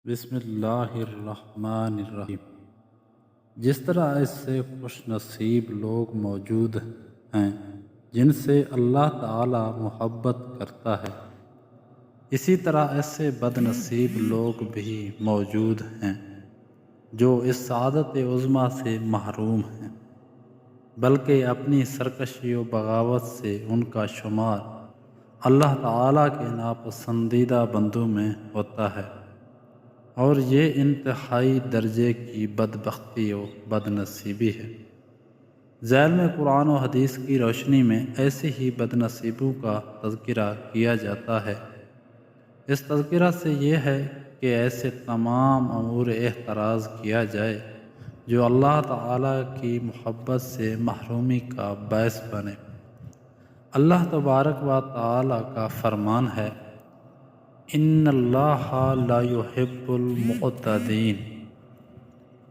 بسم اللہ الرحمن الرحیم۔ جس طرح ایسے خوش نصیب لوگ موجود ہیں جن سے اللہ تعالی محبت کرتا ہے، اسی طرح ایسے بد نصیب لوگ بھی موجود ہیں جو اس سعادت عظمیٰ سے محروم ہیں، بلکہ اپنی سرکشی و بغاوت سے ان کا شمار اللہ تعالی کے ناپسندیدہ بندوں میں ہوتا ہے، اور یہ انتہائی درجے کی بدبختی و بد نصیبی ہے۔ ذیل میں قرآن و حدیث کی روشنی میں ایسے ہی بد نصیبوں کا تذکرہ کیا جاتا ہے۔ اس تذکرہ سے یہ ہے کہ ایسے تمام امور احتراز کیا جائے جو اللہ تعالیٰ کی محبت سے محرومی کا باعث بنے۔ اللہ تبارک و تعالیٰ کا فرمان ہے، ان اللہ لا يحب المعتدین،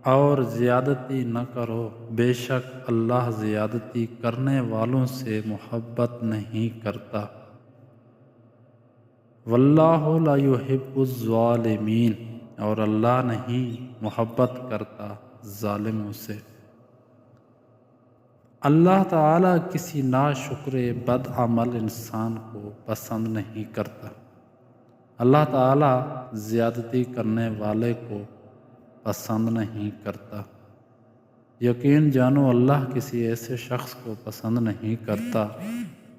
اور زیادتی نہ کرو، بے شک اللہ زیادتی کرنے والوں سے محبت نہیں کرتا۔ واللہ لا يحب الظالمین، اور اللہ نہیں محبت کرتا ظالموں سے۔ اللہ تعالیٰ کسی ناشکر بد عمل انسان کو پسند نہیں کرتا۔ اللہ تعالیٰ زیادتی کرنے والے کو پسند نہیں کرتا۔ یقین جانو، اللہ کسی ایسے شخص کو پسند نہیں کرتا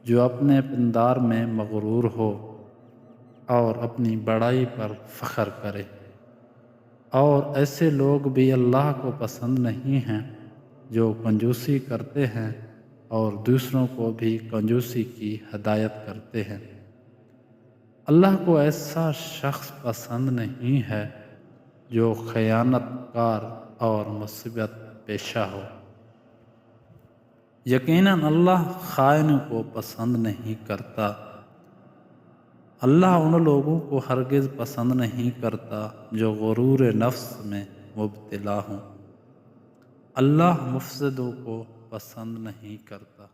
جو اپنے پندار میں مغرور ہو اور اپنی بڑائی پر فخر کرے، اور ایسے لوگ بھی اللہ کو پسند نہیں ہیں جو کنجوسی کرتے ہیں اور دوسروں کو بھی کنجوسی کی ہدایت کرتے ہیں۔ اللہ کو ایسا شخص پسند نہیں ہے جو خیانت کار اور مصیبت پیشہ ہو۔ یقیناً اللہ خائن کو پسند نہیں کرتا۔ اللہ ان لوگوں کو ہرگز پسند نہیں کرتا جو غرور نفس میں مبتلا ہوں۔ اللہ مفسدوں کو پسند نہیں کرتا۔